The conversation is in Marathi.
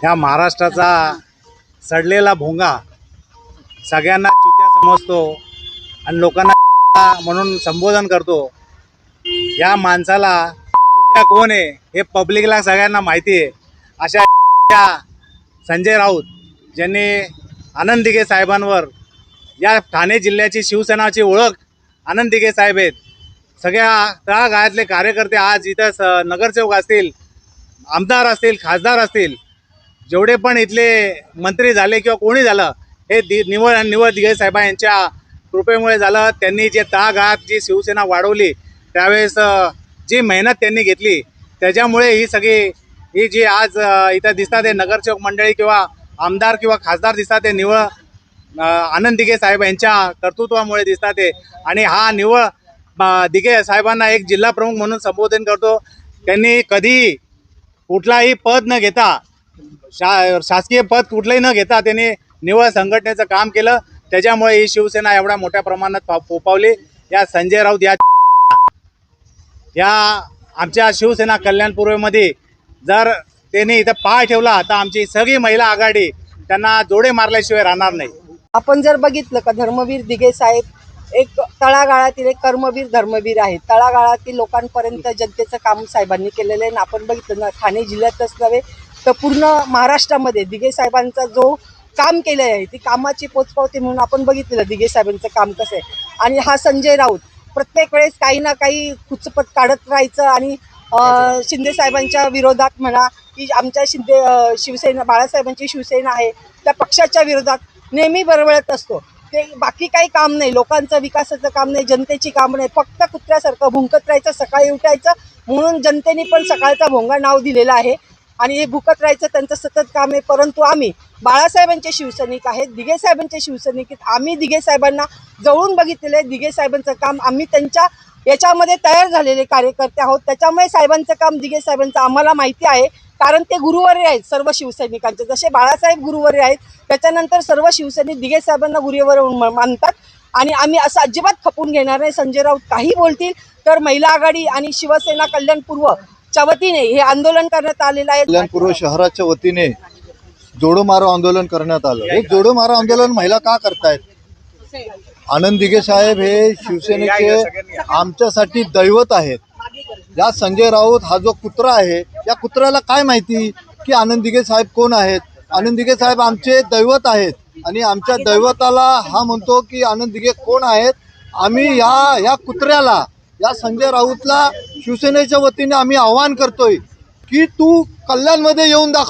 या महाराष्ट्राचा सडलेला भोंगा सगळ्यांना चुत्या समजतो आणि लोकांना म्हणून संबोधन करतो। या माणसाला चुत्या कोण आहे हे पब्लिकला सगळ्यांना माहिती आहे। अशा संजय राऊत ज्यांनी आनंद दिघे साहेबांवर, या ठाणे जिल्ह्याची शिवसेनाची ओळख आनंद दिघे साहेब आहेत। सगळ्या तळागाळातले कार्यकर्ते आज इथं नगरसेवक असतील, आमदार असतील, खासदार असतील, जेवढे पण इथले मंत्री झाले किंवा कोणी झालं हे निवड दिघे साहेबा यांच्या कृपेमुळे झालं। त्यांनी जे तळागाळात जी शिवसेना वाढवली त्यावेळेस जी मेहनत त्यांनी घेतली त्याच्यामुळे ही जी आज इथं दिसतात हे नगरसेवक मंडळी किंवा आमदार किंवा खासदार दिसतात ते निवड आनंद दिघे साहेब यांच्या कर्तृत्वामुळे दिसतात ते। आणि हा निवड दिघे साहेबांना एक जिल्हा प्रमुख म्हणून संबोधन करतो। त्यांनी कधी कुठलाही पद न घेता, शासकीय पद कुठलंही न घेता त्यांनी निवड संघटनेचं काम केलं। त्याच्यामुळे ही शिवसेना एवढ्या मोठ्या प्रमाणात फोपावली। या संजय राऊत या आमच्या शिवसेना कल्याण पूर्वेमध्ये जर त्यांनी इथं पाय ठेवला तर आमची सगळी महिला आघाडी त्यांना जोडे मारल्याशिवाय राहणार नाही। आपण जर बघितलं का धर्मवीर दिघे साहेब एक तळागाळातील एक कर्मवीर धर्मवीर आहेत। तळागाळातील लोकांपर्यंत जनतेचं काम साहेबांनी केलेलं आहे। आपण बघितलं ना, ठाणे जिल्ह्यातच नव्हे तर पूर्ण महाराष्ट्रामध्ये दिघे साहेबांचा जो काम केलं आहे ती कामाची पोचपावती म्हणून आपण बघितलेलं दिघे साहेबांचं काम कसं आहे। आणि हा संजय राऊत प्रत्येक वेळेस काही ना काही खुचपट काढत राहायचं आणि शिंदे साहेबांच्या विरोधात म्हणा की आमच्या शिवसेना बाळासाहेबांची शिवसेना आहे त्या पक्षाच्या विरोधात नेहमी बरबळत असतो। ते बाकी काही काम नाही, लोकांचं विकासाचं काम नाही, जनतेची काम नाही, फक्त कुत्र्यासारखं भुंकत राहायचं, सकाळी उठायचं। म्हणून जनतेने पण सकाळचा भोंगा नाव दिलेलं आहे आणि हे भुकत राहायचं त्यांचं सतत काम आहे। परंतु आम्ही बाळासाहेबांचे शिवसैनिक आहेत, दिघे साहेबांचे शिवसैनिक आहेत। आम्ही दिघे साहेबांना जवळून बघितलेलं आहे। दिघे साहेबांचं काम आम्ही त्यांच्या याच्यामध्ये तयार झालेले कार्यकर्ते आहोत। त्याच्यामुळे साहेबांचं काम दिघे साहेबांचं आम्हाला माहिती आहे, कारण ते गुरुवर्य आहेत सर्व शिवसैनिकांचे। जसे बाळासाहेब गुरुवर्य आहेत त्याच्यानंतर सर्व शिवसैनिक दिघे साहेबांना गुरुवर्य मानतात आणि आम्ही असं अजिबात खपून घेणार नाही। संजय राऊत काही बोलतील तर महिला आघाडी आणि शिवसेना कल्याण पूर्वच्या वतीने हे आंदोलन करण्यात आलेलं आहे। कल्याण पूर्व शहराच्या वतीने जोडो मारो आंदोलन करण्यात आलं। हे जोडो मारो आंदोलन महिला का करतायत? आनंद दिघे साहेब हे शिवसेनेचे आमच्यासाठी दैवत आहेत। या संजय राऊत हा जो कुत्रा आहे या कुत्र्याला काय माहिती की आनंद दिघे साहेब कोण आहेत? आनंद दिघे साहेब आमचे दैवत आहेत आणि आमच्या दैवताला हा म्हणतो की आनंद दिघे कोण आहेत। आम्ही या कुत्र्याला, या संजय राऊतला शिवसेनेच्या वतीने आम्ही आवाहन करतोय की तू कल्याणमध्ये येऊन दाखव।